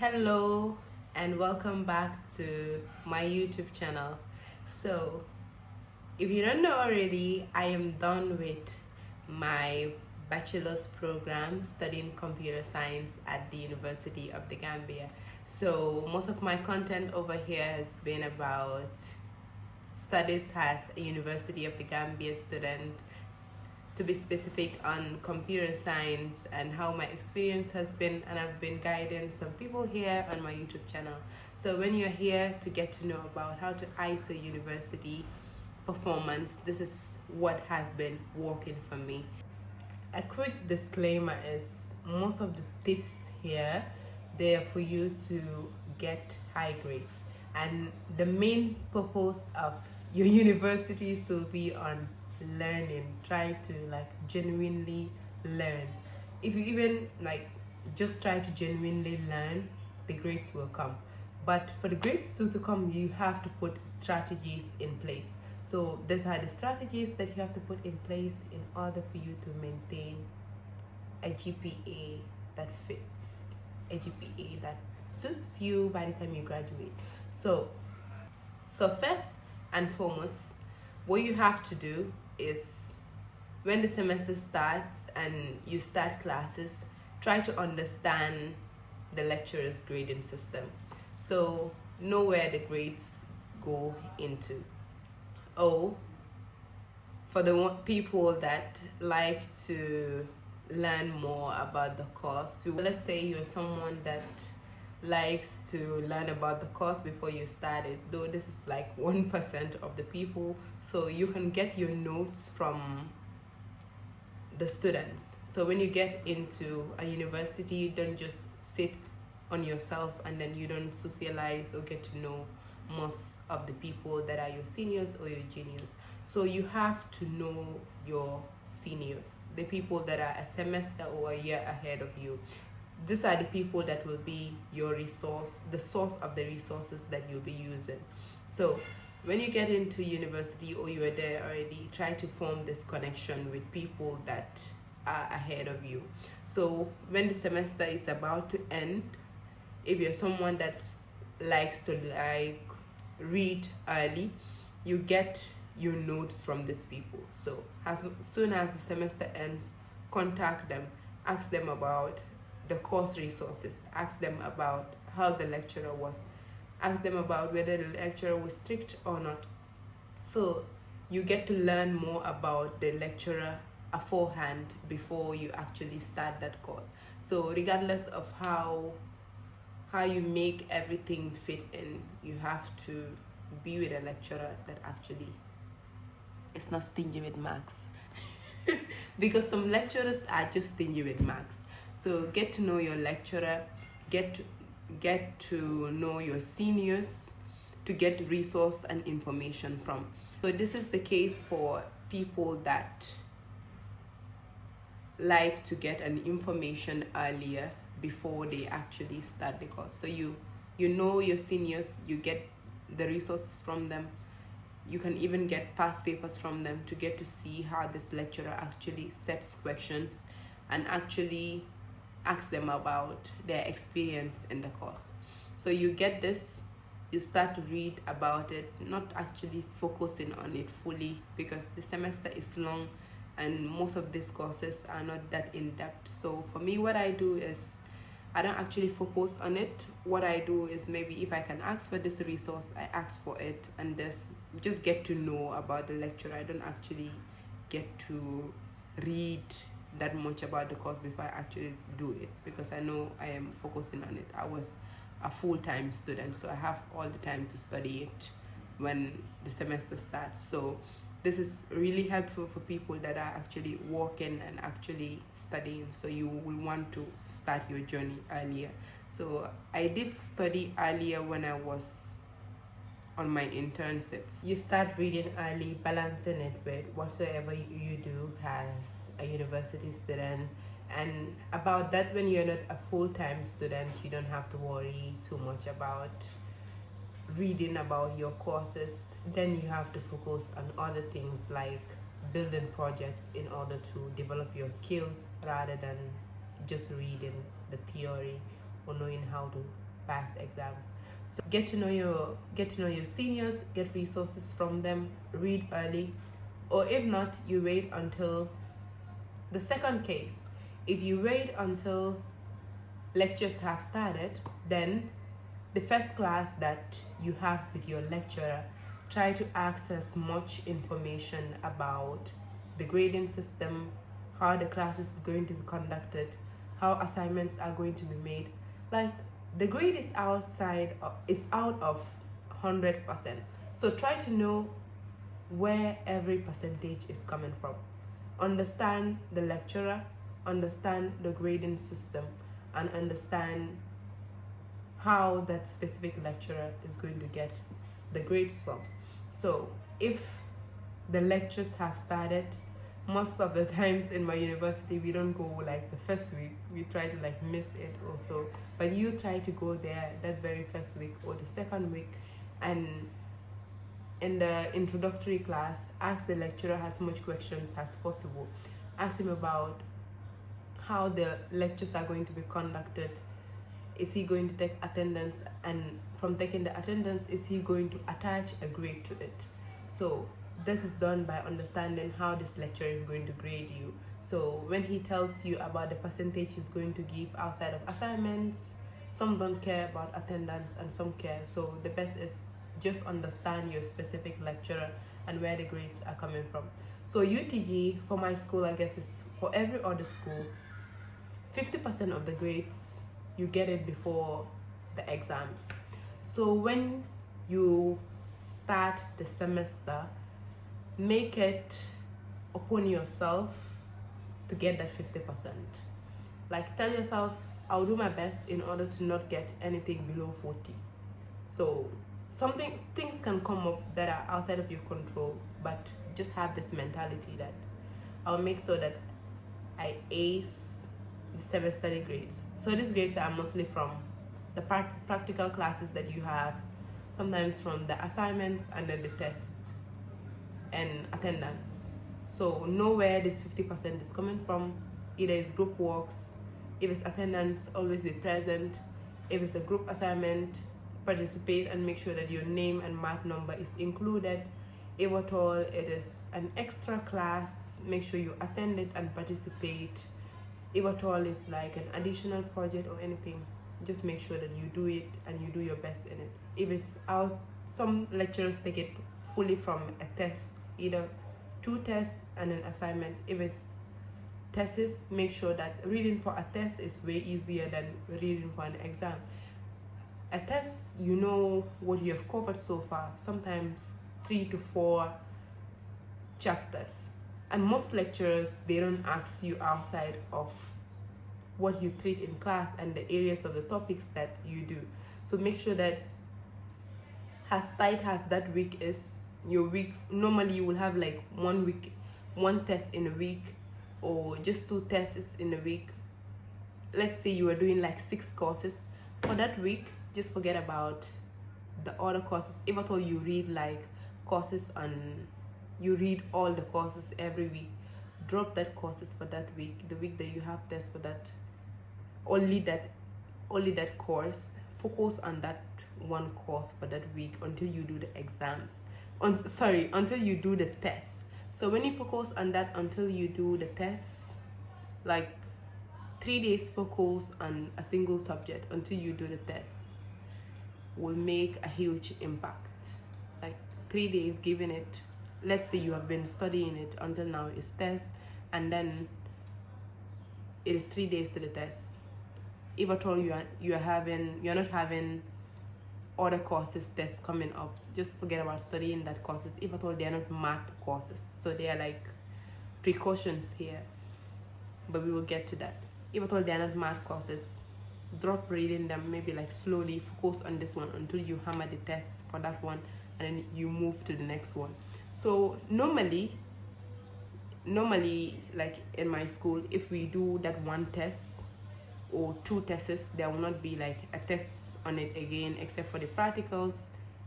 Hello and welcome back to my YouTube channel. So, if you don't know already, I am done with my bachelor's program studying computer science at the University of The Gambia. So, most of my content over here has been about studies as a University of The Gambia student, to be specific on computer science and how my experience has been, and I've been guiding some people here on my YouTube channel. So when you're here to get to know about how to ISO university performance, this is what has been working for me. A quick disclaimer is most of the tips here, they're for you to get high grades, and the main purpose of your universities will be on learning. Try to genuinely learn. If you even just try to genuinely learn, the grades will come. But for the grades to come, you have to put strategies in place. So these are the strategies that you have to put in place in order for you to maintain a GPA that fits, a GPA that suits you by the time you graduate. So first and foremost, what you have to do is, when the semester starts and you start classes, try to understand the lecturer's grading system. So know where the grades go into. Oh, for the people that like to learn more about the course, let's say you're someone that likes to learn about the course before you start it, though this is 1% of the people. So you can get your notes from the students. So when you get into a university, you don't just sit on yourself and then you don't socialize or get to know most of the people that are your seniors or your juniors. So you have to know your seniors, the people that are a semester or a year ahead of you. These are the people that will be your resource, the source of the resources that you'll be using. So when you get into university or you are there already, try to form this connection with people that are ahead of you. So when the semester is about to end, if you're someone that likes to read early, you get your notes from these people. So as soon as the semester ends, contact them, ask them about the course resources, ask them about how the lecturer was, ask them about whether the lecturer was strict or not. So you get to learn more about the lecturer beforehand before you actually start that course. So regardless of how you make everything fit in, you have to be with a lecturer that actually is not stingy with marks. Because some lecturers are just stingy with marks. So get to know your lecturer, get to know your seniors, to get resource and information from. So this is the case for people that like to get an information earlier before they actually start the course. So you know your seniors, you get the resources from them. You can even get past papers from them to get to see how this lecturer actually sets questions and actually ask them about their experience in the course. So you get this, you start to read about it, not actually focusing on it fully, because the semester is long and most of these courses are not that in-depth. So for me, what I do is I don't actually focus on it. What I do is, maybe if I can ask for this resource, I ask for it and just get to know about the lecturer. I don't actually get to read that much about the course before I actually do it, because I know I am focusing on it. I was a full-time student, so I have all the time to study it when the semester starts. So this is really helpful for people that are actually working and actually studying. So you will want to start your journey earlier. So I did study earlier when I was on my internships. You start reading early, balancing it with whatsoever you do as a university student. And about that, when you're not a full-time student, you don't have to worry too much about reading about your courses. Then you have to focus on other things like building projects in order to develop your skills, rather than just reading the theory or knowing how to past exams. So get to know your seniors, get resources from them, read early, or if not, you wait until the second case. If you wait until lectures have started, then the first class that you have with your lecturer, try to access much information about the grading system, how the class is going to be conducted, how assignments are going to be made. Like, the grade is out of 100%. So try to know where every percentage is coming from. Understand the lecturer, understand the grading system, and understand how that specific lecturer is going to get the grades from. So if the lectures have started, most of the times in my university we don't go like the first week, we try to like miss it also, but you try to go there that very first week or the second week, and in the introductory class, ask the lecturer as much questions as possible. Ask him about how the lectures are going to be conducted. Is he going to take attendance? And from taking the attendance, is he going to attach a grade to it? So this is done by understanding how this lecturer is going to grade you. So when he tells you about the percentage he's going to give outside of assignments, some don't care about attendance and some care. So the best is just understand your specific lecturer and where the grades are coming from. So UTG for my school, I guess, is for every other school, 50% of the grades you get it before the exams. So when you start the semester, make it upon yourself to get that 50%. Like, tell yourself, I'll do my best in order to not get anything below 40. So things can come up that are outside of your control, but just have this mentality that I'll make sure that I ace the semester grades. So these grades are mostly from the practical classes that you have, sometimes from the assignments and then the test and attendance. So know where this 50% is coming from. Either it's group works, if it's attendance, always be present. If it's a group assignment, participate and make sure that your name and math number is included. If at all it is an extra class, make sure you attend it and participate. If at all it's like an additional project or anything, just make sure that you do it and you do your best in it. If it's out, some lecturers take it fully from a test, either 2 tests and an assignment. If it's tests, make sure that reading for a test is way easier than reading for an exam. A test, you know what you have covered so far, sometimes 3 to 4 chapters. And most lecturers, they don't ask you outside of what you treat in class and the areas of the topics that you do. So make sure that as tight as that week is, your week, normally you will have like 1 week, 1 test in a week, or just 2 tests in a week. Let's say you are doing like 6 courses. For that week, just forget about the other courses. If at all you read like courses and you read all the courses every week, drop that courses for that week. The week that you have tests for that, only that course, focus on that one course for that week until you do the exams. Until you do the test. So when you focus on that until you do the test, like 3 days focus on a single subject until you do the test, will make a huge impact. Like 3 days giving it, let's say you have been studying it until now, it's test, and then it is 3 days to the test. If at all you're not having other courses tests coming up, just forget about studying that courses. If at all they are not math courses, so they are like precautions here, but we will get to that. If at all they are not math courses, drop reading them, maybe like slowly focus on this one until you hammer the test for that one, and then you move to the next one. So normally like in my school, if we do that 1 test or 2 tests, there will not be like a test on it again, except for the practicals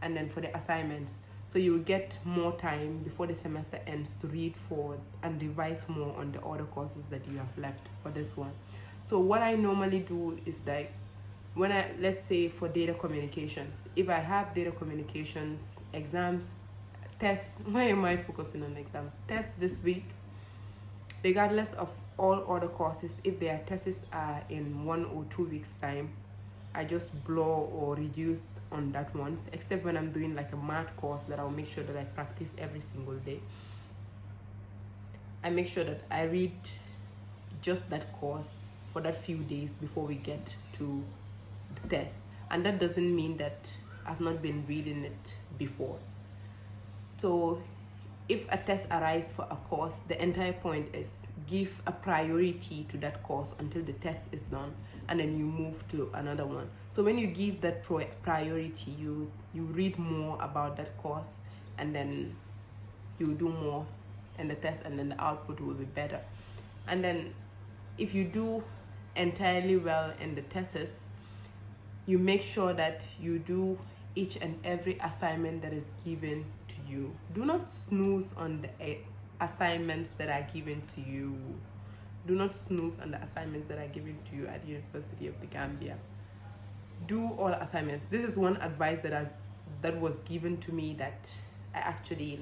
and then for the assignments. So you will get more time before the semester ends to read for and revise more on the other courses that you have left for this one. So what I normally do is like when I, let's say for data communications, if I have data communications exams, tests, why am I focusing on exams? Tests this week, regardless of all other courses, if their tests are in 1 or 2 weeks time, I just blow or reduce on that ones, except when I'm doing like a math course that I'll make sure that I practice every single day. I make sure that I read just that course for that few days before we get to the test. And that doesn't mean that I've not been reading it before. So if a test arises for a course, the entire point is give a priority to that course until the test is done, and then you move to another one. So when you give that priority, you read more about that course, and then you do more in the test, and then the output will be better. And then if you do entirely well in the tests, you make sure that you do each and every assignment that is given to you. Do not snooze on the assignments that are given to you. Do not snooze on the assignments that are given to you at University of The Gambia. Do all assignments. This is one advice that was given to me that I actually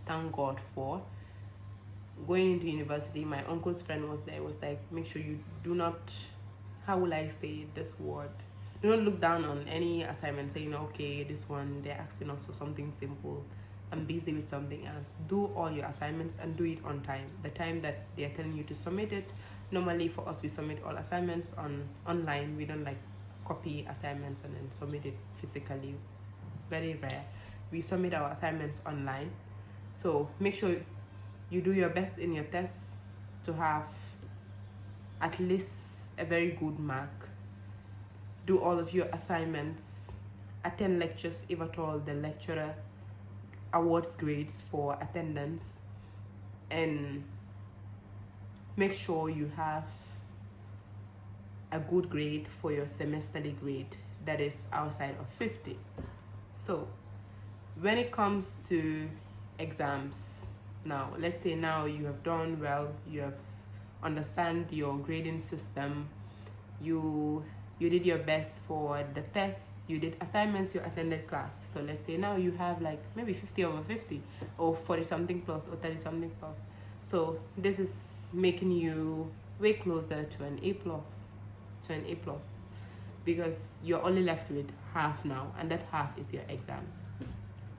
thank God for. Going into university, my uncle's friend was there. It was like, make sure you do not, how will I say this word? Do not look down on any assignment saying, okay, this one, they're asking us for something simple. I'm busy with something else. Do all your assignments and do it on time. The time that they're telling you to submit it. Normally for us, we submit all assignments online. We don't copy assignments and then submit it physically. Very rare. We submit our assignments online. So make sure you do your best in your tests to have at least a very good mark. Do all of your assignments, attend lectures if at all the lecturer awards grades for attendance, and make sure you have a good grade for your semesterly grade that is outside of 50. So when it comes to exams, now let's say now you have done well, you have understand your grading system, you did your best for the test, you did assignments, you attended class. So let's say now you have maybe 50 over 50 or 40 something plus or 30 something plus. So this is making you way closer to an A plus, because you're only left with half now, and that half is your exams.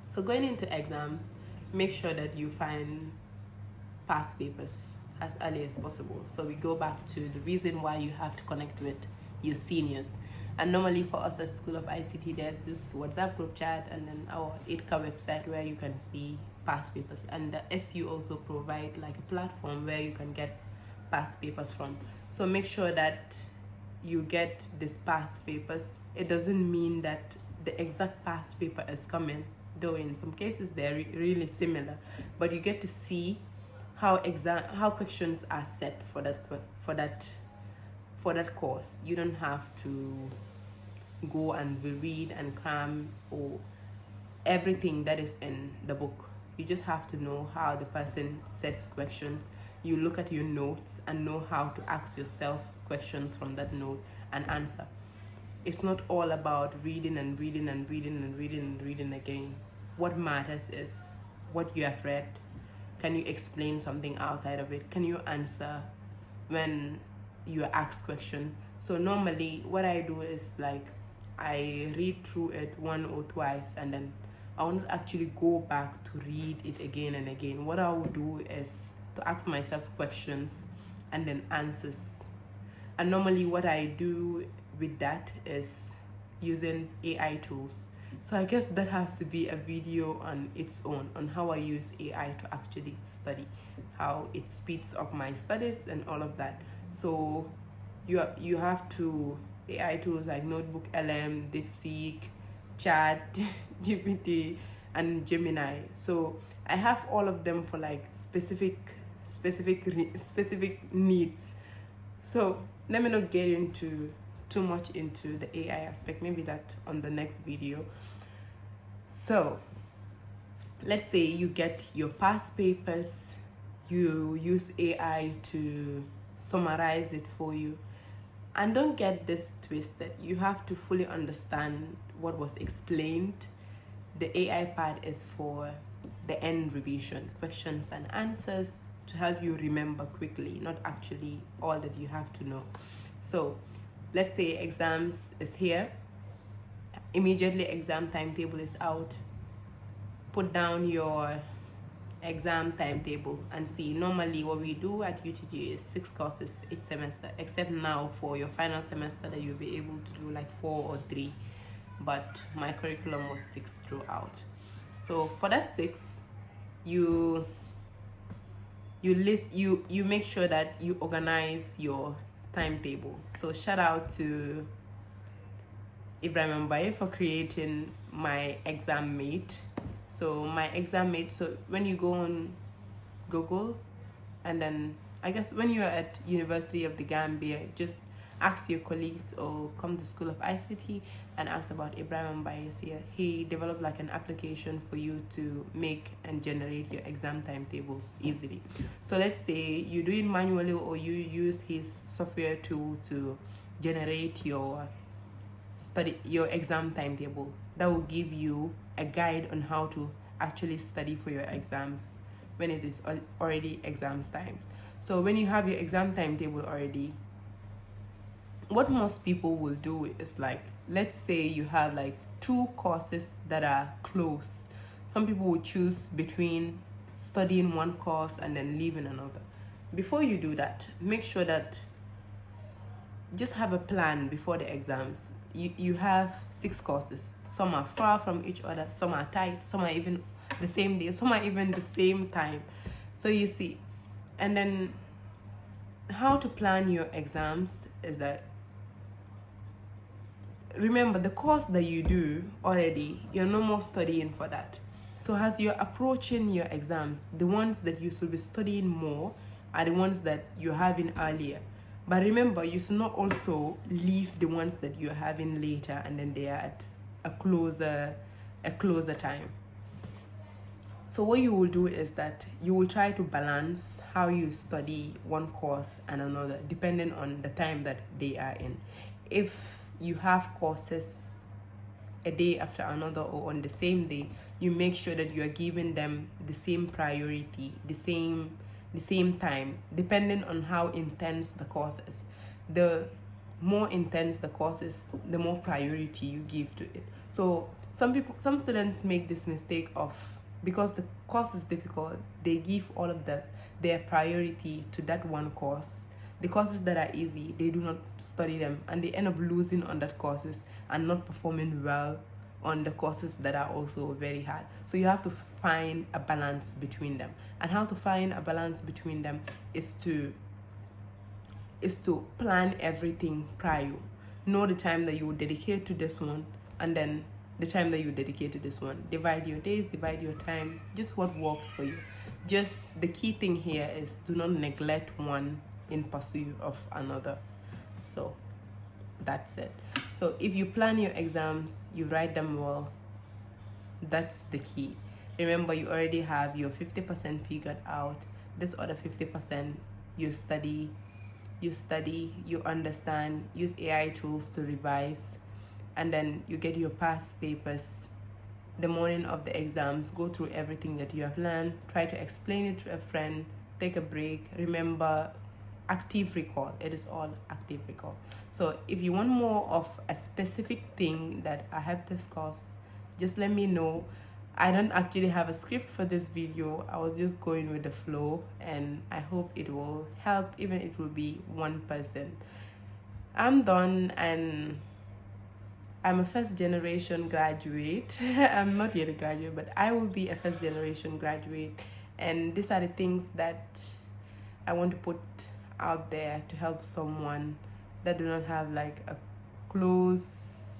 So going into exams, make sure that you find past papers as early as possible. So we go back to the reason why you have to connect with your seniors. And normally for us at School of ICT, there's this WhatsApp group chat and then our ITCA website where you can see past papers. And the SU also provide a platform where you can get past papers from. So make sure that you get these past papers. It doesn't mean that the exact past paper is coming, though in some cases they're really similar, but you get to see how questions are set for that course. You don't have to go and reread and cram or everything that is in the book. You just have to know how the person sets questions. You look at your notes and know how to ask yourself questions from that note and answer. It's not all about reading and reading and reading and reading and reading again. What matters is what you have read. Can you explain something outside of it? Can you answer when you are asked question? So normally what I do is I read through it one or twice, and then I won't actually go back to read it again and again. What I will do is to ask myself questions and then answers. And normally what I do with that is using AI tools. So I guess that has to be a video on its own on how I use AI to actually study, how it speeds up my studies and all of that. So you have to AI tools like Notebook LM, DeepSeek, Chat, GPT, and Gemini. So I have all of them for specific needs. So let me not get into too much into the AI aspect, maybe that on the next video. So let's say you get your past papers, you use AI to summarize it for you, And don't get this twisted. You have to fully understand what was explained. The AI part is for the end revision, questions and answers to help you remember quickly, not actually all that you have to know. So let's say exams is here. Immediately exam timetable is out. Put down your exam timetable and see. Normally what we do at UTG is 6 courses each semester, except now for your final semester that you'll be able to do like 4 or 3, but my curriculum was 6 throughout. So for that 6, you make sure that you organize your timetable. So shout out to Ibrahim Mbaye for creating my exam mate. So my exam mate, so when you go on Google, and then I guess when you're at University of The Gambia, just ask your colleagues or come to School of ICT and ask about Ibrahim Mbaye here. He developed like an application for you to make and generate your exam timetables easily. So let's say you do it manually or you use his software tool to generate your exam timetable. That will give you a guide on how to actually study for your exams when it is already exams times. So when you have your exam timetable already, what most people will do is like, let's say you have like 2 courses that are close. Some people will choose between studying one course and then leaving another. Before you do that, make sure that just have a plan before the exams. You have 6 courses. Some are far from each other, some are tight, some are even the same day, some are even the same time. So you see, and then how to plan your exams is that, remember the course that you do already, you're no more studying for that. So as you're approaching your exams, the ones that you should be studying more are the ones that you're having earlier. But remember, you should not also leave the ones that you're having later and then they are at a closer time. So what you will do is that you will try to balance how you study one course and another depending on the time that they are in. If you have courses a day after another or on the same day, you make sure that you are giving them the same priority, the same time, depending on how intense the course is. The more intense the course is, the more priority you give to it. So some students make this mistake of, because the course is difficult, they give all of their priority to that one course. The courses that are easy, they do not study them and they end up losing on that courses and not performing well on the courses that are also very hard. So you have to find a balance between them. And how to find a balance between them is to plan everything prior. Know the time that you will dedicate to this one and then the time that you dedicate to this one. Divide your days, divide your time, just what works for you. Just the key thing here is do not neglect one in pursuit of another. So that's it. So if you plan your exams, you write them well, that's the key. Remember, you already have your 50% figured out. This other 50%, you study, you understand, use AI tools to revise, and then you get your past papers the morning of the exams. Go through everything that you have learned, try to explain it to a friend, take a break. Remember, active recall. It is all active recall. So if you want more of a specific thing that I have discussed, just let me know. I don't actually have a script for this video. I was just going with the flow, and I hope it will help, even if it will be one person. I'm done, and I'm a first generation graduate. I'm not yet a graduate, but I will be a first generation graduate. And these are the things that I want to put out there to help someone that do not have like a close,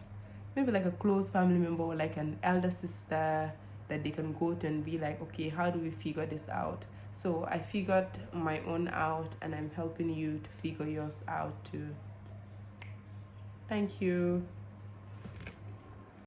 maybe like a close family member or like an elder sister that they can go to and be like, okay, how do we figure this out? So I figured my own out, and I'm helping you to figure yours out too. Thank you.